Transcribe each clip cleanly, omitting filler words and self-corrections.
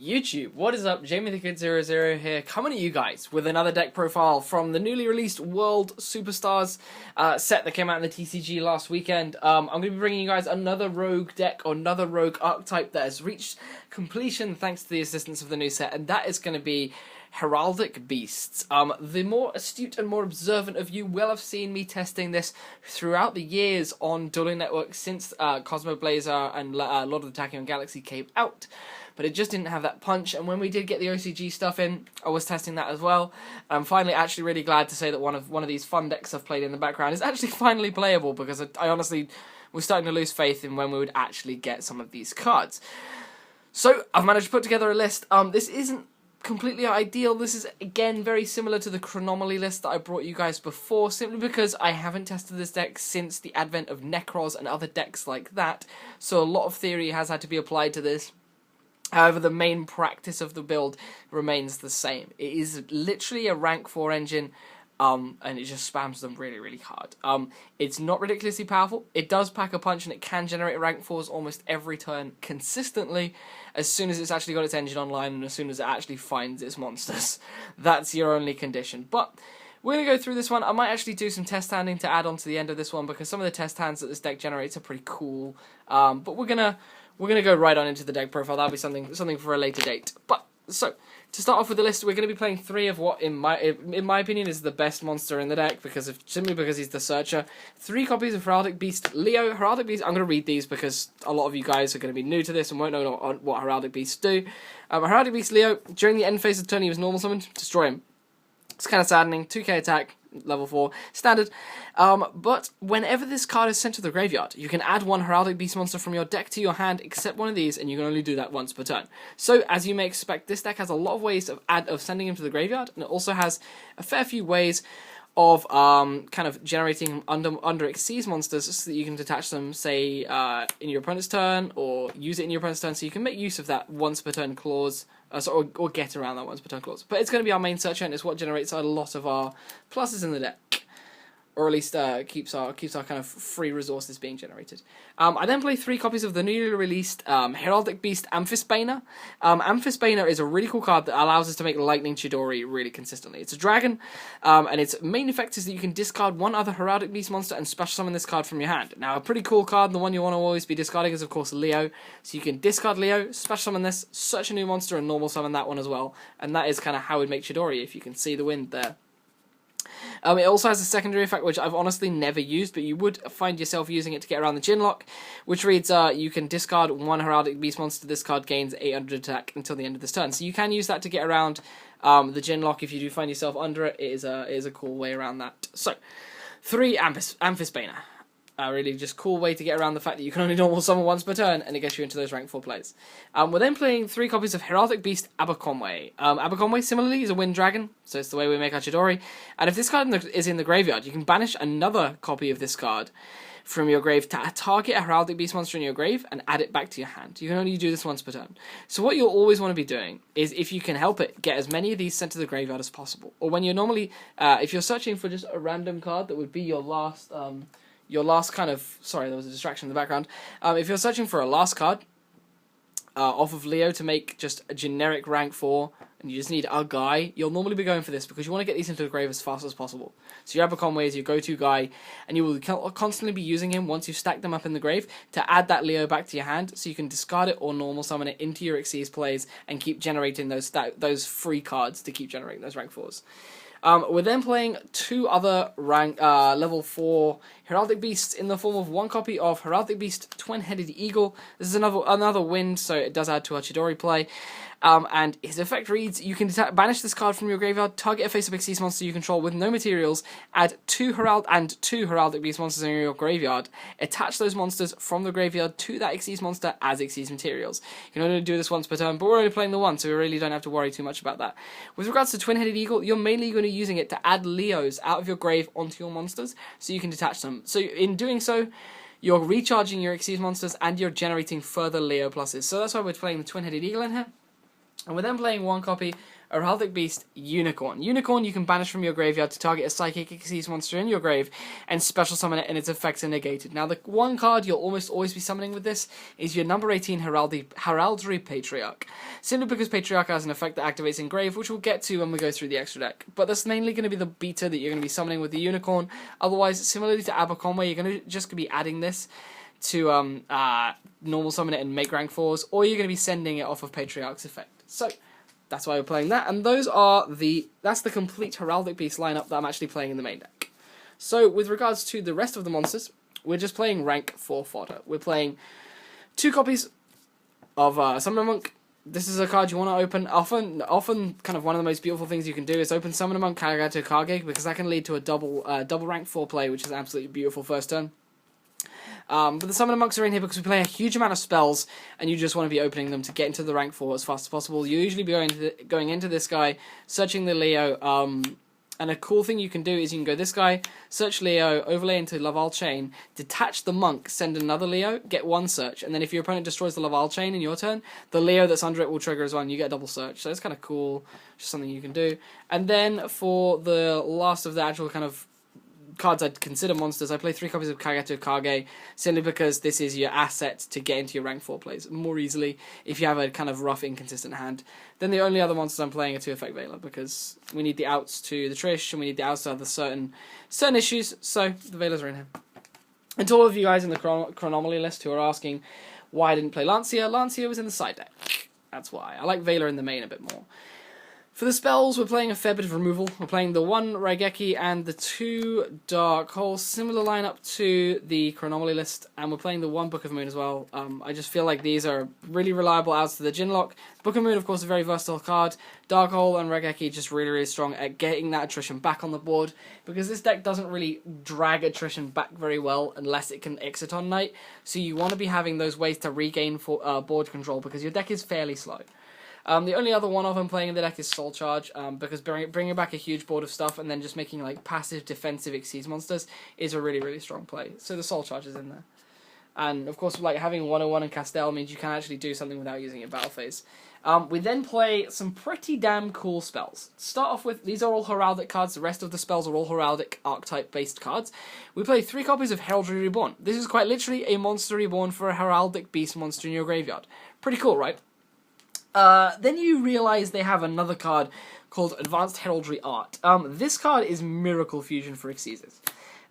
YouTube, what is up? Jamie the Kid 00 here, coming at you guys with another deck profile from the newly released World Superstars set that came out in the TCG last weekend. I'm going to be bringing you guys another rogue deck, or another rogue archetype that has reached completion thanks to the assistance of the new set, and that is going to be Heraldic Beasts. The more astute and more observant of you will have seen me testing this throughout the years on Dueling Network since Cosmo Blazer and Lord of the Tachyon Galaxy came out. But it just didn't have that punch, and when we did get the OCG stuff in, I was testing that as well. I'm finally actually really glad to say that one of these fun decks I've played in the background is actually finally playable, because I honestly was starting to lose faith in when we would actually get some of these cards. So, I've managed to put together a list. This isn't completely ideal. This is, again, very similar to the Chronomaly list that I brought you guys before, simply because I haven't tested this deck since the advent of Necros and other decks like that, so a lot of theory has had to be applied to this. However, the main practice of the build remains the same. It is literally a rank 4 engine, and it just spams them really, really hard. It's not ridiculously powerful. It does pack a punch, and it can generate rank 4s almost every turn consistently, as soon as it's actually got its engine online, and as soon as it actually finds its monsters. That's your only condition. But we're going to go through this one. I might actually do some test handing to add on to the end of this one, because some of the test hands that this deck generates are pretty cool. But we're gonna go right on into the deck profile. That'll be something for a later date. But so to start off with the list, we're going to be playing 3 of what, in my opinion, is the best monster in the deck, simply because he's the Searcher. 3 copies of Heraldic Beast Leo. Heraldic Beast. I'm going to read these because a lot of you guys are going to be new to this and won't know what Heraldic Beasts do. Heraldic Beast Leo. During the end phase of the turn, he was normal summoned. Destroy him. It's kind of saddening. 2k attack. Level 4, standard. But whenever this card is sent to the graveyard, you can add 1 Heraldic Beast monster from your deck to your hand, except one of these, and you can only do that once per turn. So, as you may expect, this deck has a lot of ways of sending him to the graveyard, and it also has a fair few ways of kind of generating under Xyz monsters so that you can detach them, say, in your opponent's turn, or use it in your opponent's turn, so you can make use of that once per turn clause, or get around that once per turn clause. But it's going to be our main Searcher, and it's what generates a lot of our pluses in the deck. Or at least keeps our kind of free resources being generated. I then play 3 copies of the newly released Heraldic Beast Amphisbaner. Amphisbaner is a really cool card that allows us to make Lightning Chidori really consistently. It's a dragon, and its main effect is that you can discard 1 other Heraldic Beast monster and special summon this card from your hand. Now, a pretty cool card, and the one you want to always be discarding is, of course, Leo. So you can discard Leo, special summon this, search a new monster, and normal summon that one as well. And that is kind of how we'd make Chidori, if you can see the wind there. It also has a secondary effect, which I've honestly never used, but you would find yourself using it to get around the Ginlock, which reads, you can discard 1 Heraldic Beast monster. This card gains 800 attack until the end of this turn. So you can use that to get around the Ginlock if you do find yourself under it. It is a cool way around that. So, 3 Amphisbaner. Really just cool way to get around the fact that you can only normal summon once per turn, and it gets you into those rank 4 plays. We're then playing 3 copies of Heraldic Beast Aberconway. Aberconway, similarly, is a wind dragon, so it's the way we make our Chidori. And if this card is in the graveyard, you can banish another copy of this card from your grave to target a Heraldic Beast monster in your grave and add it back to your hand. You can only do this once per turn. So what you'll always want to be doing is, if you can help it, get as many of these sent to the graveyard as possible. Or when you're normally, if you're searching for just a random card that would be your last kind of... Sorry, there was a distraction in the background. If you're searching for a last card off of Leo to make just a generic rank 4, and you just need a guy, you'll normally be going for this, because you want to get these into the grave as fast as possible. So your Aberconway is your go-to guy, and you will constantly be using him once you've stacked them up in the grave to add that Leo back to your hand, so you can discard it or normal summon it into your Xyz plays and keep generating those free cards to keep generating those rank 4s. We're then playing 2 other level 4 Heraldic Beasts in the form of 1 copy of Heraldic Beast Twin-Headed Eagle. This is another wind, so it does add to our Chidori play. And his effect reads, you can banish this card from your graveyard, target a face-up Xyz monster you control with no materials, add 2 Heraldic Beast monsters in your graveyard, attach those monsters from the graveyard to that Xyz monster as Xyz materials. You can only do this once per turn, but we're only playing the 1, so we really don't have to worry too much about that. With regards to Twin-Headed Eagle, you're mainly going to be using it to add Leos out of your grave onto your monsters, so you can detach them. So in doing so, you're recharging your Xyz monsters and you're generating further Leo pluses. So that's why we're playing the Twin-Headed Eagle in here. And we're then playing one copy, Heraldic Beast Unicorn. Unicorn you can banish from your graveyard to target a Psychic Xyz monster in your grave and special summon it and its effects are negated. Now the one card you'll almost always be summoning with this is your number 18 Heraldry Patriarch. Simply because Patriarch has an effect that activates in grave, which we'll get to when we go through the extra deck. But that's mainly going to be the beta that you're going to be summoning with the Unicorn. Otherwise, similarly to Aberconway, you're going to just be adding this to normal summon it and make rank 4s, or you're going to be sending it off of Patriarch's effect. So that's why we're playing that, and that's the complete Heraldic Beast lineup that I'm actually playing in the main deck. So with regards to the rest of the monsters, we're just playing rank 4 fodder. We're playing 2 copies of Summoner Monk. This is a card you want to open. Often, kind of one of the most beautiful things you can do is open Summoner Monk Kagato Kage, because that can lead to a double rank 4 play, which is absolutely beautiful first turn. But the Summoner Monks are in here because we play a huge amount of spells, and you just want to be opening them to get into the rank 4 as fast as possible. You usually be going into this guy, searching the Leo, and a cool thing you can do is you can go this guy, search Leo, overlay into Laval Chain, detach the Monk, send another Leo, get 1 search, and then if your opponent destroys the Laval Chain in your turn, the Leo that's under it will trigger as well, and you get a double search. So it's kind of cool, just something you can do. And then for the last of the actual kind of cards I'd consider monsters, I play 3 copies of Kagato Kage, simply because this is your asset to get into your rank 4 plays more easily if you have a kind of rough, inconsistent hand. Then the only other monsters I'm playing are 2 Effect Veiler, because we need the outs to the Trish, and we need the outs to other certain issues, so the Veilers are in here. And to all of you guys in the Chronomaly list who are asking why I didn't play Lancia, Lancia was in the side deck. That's why. I like Veiler in the main a bit more. For the spells, we're playing a fair bit of removal. We're playing the 1 Raigeki and the 2 Dark Hole, similar lineup to the Chronomaly list, and we're playing the 1 Book of Moon as well. I just feel like these are really reliable outs to the Jinlock. Book of Moon, of course, a very versatile card. Dark Hole and Raigeki just really, really strong at getting that attrition back on the board, because this deck doesn't really drag attrition back very well unless it can exit on night, so you want to be having those ways to regain board control, because your deck is fairly slow. The only other one of them playing in the deck is Soul Charge, because bringing back a huge board of stuff and then just making like passive defensive Xyz monsters is a really, really strong play. So the Soul Charge is in there. And of course, like having 101 and Castell means you can actually do something without using your battle phase. We then play some pretty damn cool spells. To start off with, these are all Heraldic cards. The rest of the spells are all Heraldic archetype-based cards. We play 3 copies of Heraldry Reborn. This is quite literally a monster reborn for a Heraldic beast monster in your graveyard. Pretty cool, right? Then you realize they have another card called Advanced Heraldry Art. This card is Miracle Fusion for Xyzes.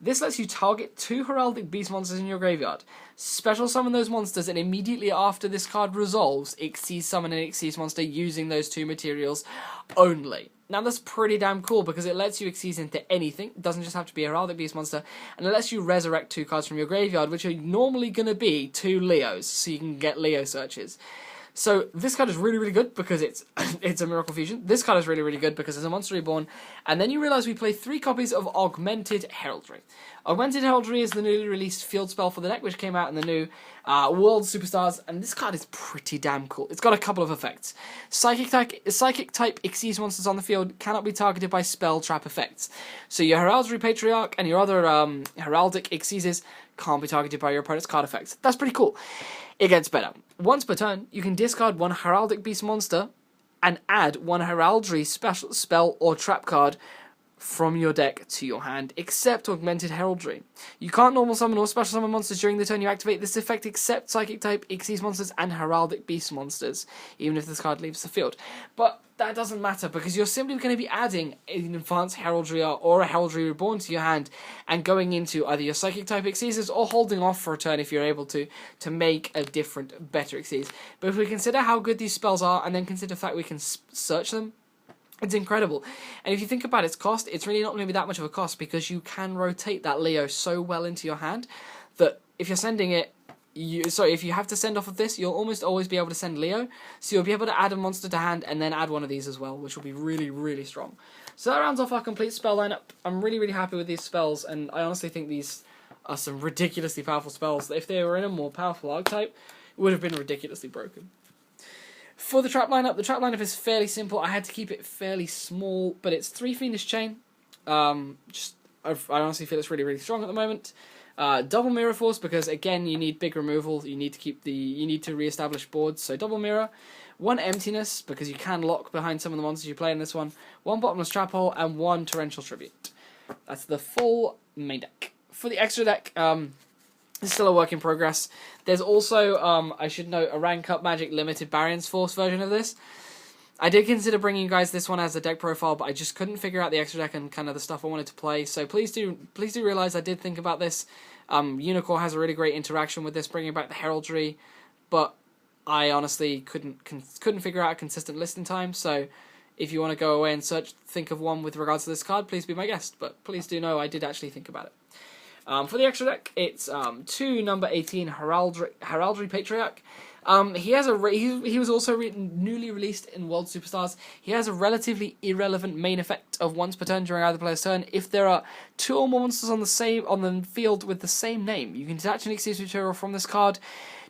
This lets you target 2 Heraldic Beast monsters in your graveyard, special summon those monsters, and immediately after this card resolves, Xyz summon an Xyz monster using those 2 materials only. Now that's pretty damn cool, because it lets you Xyz into anything. It doesn't just have to be a Heraldic Beast monster, and it lets you resurrect 2 cards from your graveyard, which are normally going to be 2 Leos, so you can get Leo searches. So this card is really, really good because it's a Miracle Fusion. This card is really, really good because it's a Monster Reborn. And then you realise we play 3 copies of Augmented Heraldry. Augmented Heraldry is the newly released field spell for the deck, which came out in the new World Superstars. And this card is pretty damn cool. It's got a couple of effects. Psychic type Xyz monsters on the field cannot be targeted by spell trap effects. So your Heraldry Patriarch and your other Heraldic Xyzes can't be targeted by your opponent's card effects. That's pretty cool. It gets better. Once per turn, you can discard 1 Heraldic Beast monster and add 1 Heraldry special spell or trap card from your deck to your hand, except Augmented Heraldry. You can't normal summon or special summon monsters during the turn you activate this effect, except Psychic type Xyz monsters and Heraldic Beast monsters, even if this card leaves the field. But that doesn't matter, because you're simply going to be adding an Advanced Heraldry or a Heraldry Reborn to your hand, and going into either your Psychic type Xyzes or holding off for a turn if you're able to make a different, better Xyz. But if we consider how good these spells are, and then consider the fact we can search them, it's incredible. And if you think about its cost, it's really not going to be that much of a cost, because you can rotate that Leo so well into your hand that if you're sending it, if you have to send off of this, you'll almost always be able to send Leo. So you'll be able to add a monster to hand and then add one of these as well, which will be really, really strong. So that rounds off our complete spell lineup. I'm really, really happy with these spells, and I honestly think these are some ridiculously powerful spells that if they were in a more powerful archetype, would have been ridiculously broken. For the trap lineup is fairly simple. I had to keep it fairly small, but it's 3 Fiendish Chain. I honestly feel it's really, really strong at the moment. Double Mirror Force, because again you need big removal. You need to re-establish boards, so double mirror. 1 Emptiness, because you can lock behind some of the monsters you play in this one, 1 Bottomless Trap Hole, and 1 Torrential Tribute. That's the full main deck. For the extra deck, it's still a work in progress. There's also, I should note, a Rank Up Magic Limited Barion's Force version of this. I did consider bringing you guys this one as a deck profile, but I just couldn't figure out the extra deck and kind of the stuff I wanted to play. So please do realize I did think about this. Unicorn has a really great interaction with this, bringing back the Heraldry, but I honestly couldn't figure out a consistent list in time. So if you want to go away and think of one with regards to this card, please be my guest. But please do know I did actually think about it. For the extra deck, it's 2 number 18 Heraldry Patriarch. He was also newly released in World Superstars. He has a relatively irrelevant main effect of once per turn during either player's turn. If there are 2 or more monsters on the field with the same name, you can detach an exclusive material from this card,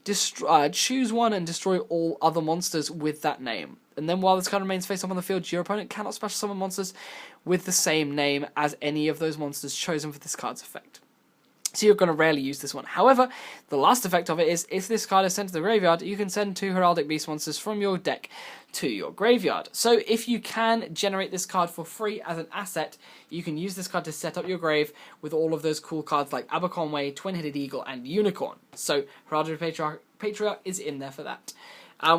choose one and destroy all other monsters with that name. And then while this card remains face up on the field, your opponent cannot special summon monsters with the same name as any of those monsters chosen for this card's effect. So you're going to rarely use this one. However, the last effect of it is, if this card is sent to the graveyard, you can send 2 Heraldic Beast monsters from your deck to your graveyard. So if you can generate this card for free as an asset, you can use this card to set up your grave with all of those cool cards like Aberconway, Twin-Headed Eagle, and Unicorn. So Heraldry Patriarch is in there for that.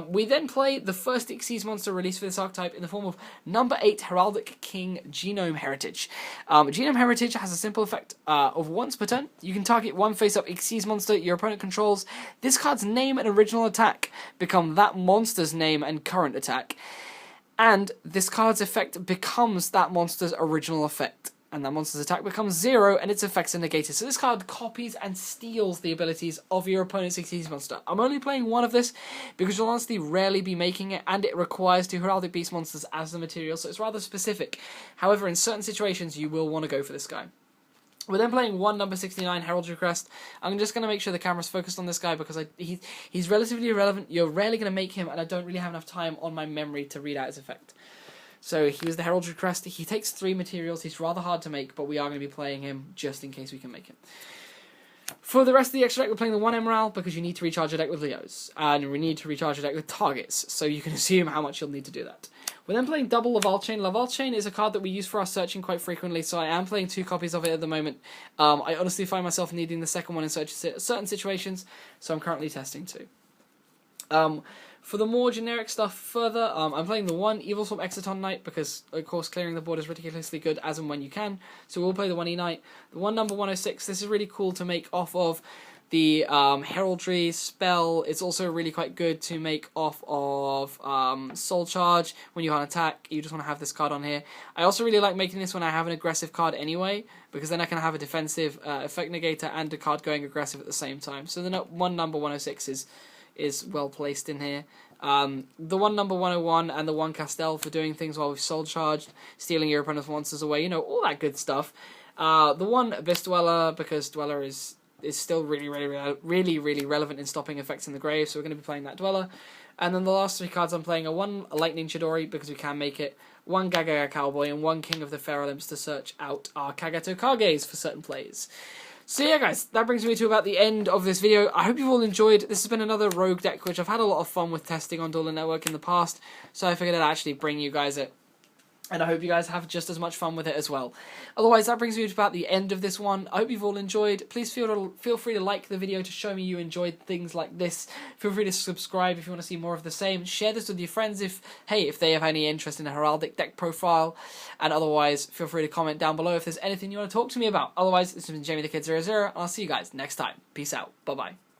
We then play the first Xyz monster released for this archetype in the form of number 8 Heraldic King Genome Heritage. Genome Heritage has a simple effect of once per turn. You can target 1 face-up Xyz monster your opponent controls. This card's name and original attack become that monster's name and current attack. And this card's effect becomes that monster's original effect. And that monster's attack becomes 0, and its effects are negated. So this card copies and steals the abilities of your opponent's Xyz monster. I'm only playing 1 of this, because you'll honestly rarely be making it, and it requires 2 Heraldic Beast monsters as the material, so it's rather specific. However, in certain situations, you will want to go for this guy. We're then playing 1 number 69 Heraldry Crest. I'm just going to make sure the camera's focused on this guy, because he's relatively irrelevant. You're rarely going to make him, and I don't really have enough time on my memory to read out his effect. So he was the Heraldry Crest. He takes 3 materials. He's rather hard to make, but we are going to be playing him just in case we can make him. For the rest of the extra deck, we're playing the 1 Emerald, because you need to recharge your deck with Leos. And we need to recharge your deck with targets, so you can assume how much you'll need to do that. We're then playing double Laval Chain. Laval Chain is a card that we use for our searching quite frequently, so I am playing 2 copies of it at the moment. I honestly find myself needing the second one in certain situations, so I'm currently testing 2. For the more generic stuff further, I'm playing the 1 Evil Swarm Exciton Knight, because, of course, clearing the board is ridiculously good as and when you can. So we'll play the 1 E-Knight. The 1 number 106, this is really cool to make off of the Heraldry spell. It's also really quite good to make off of Soul Charge when you can't attack. You just want to have this card on here. I also really like making this when I have an aggressive card anyway, because then I can have a defensive effect negator and a card going aggressive at the same time. So the 1 number 106 is well placed in here. The 1 number 101 and the 1 Castell for doing things while we've Soul Charged, stealing your opponent's monsters away, you know, all that good stuff. The 1 Abyss Dweller, because Dweller is still really relevant in stopping effects in the grave, so we're going to be playing that Dweller. And then the last 3 cards I'm playing are 1 Lightning Chidori, because we can make it, 1 Gagaga Cowboy, and 1 King of the Fair Olymps to search out our Kagato Kages for certain plays. So yeah guys, that brings me to about the end of this video. I hope you've all enjoyed. This has been another Rogue deck, which I've had a lot of fun with testing on Dueling Network in the past, so I figured I'd actually bring you guys it. And I hope you guys have just as much fun with it as well. Otherwise, that brings me to about the end of this one. I hope you've all enjoyed. Please feel free to like the video to show me you enjoyed things like this. Feel free to subscribe if you want to see more of the same. Share this with your friends if they have any interest in a Heraldic deck profile. And otherwise, feel free to comment down below if there's anything you want to talk to me about. Otherwise, this has been Jamie the Kid 00, and I'll see you guys next time. Peace out. Bye-bye.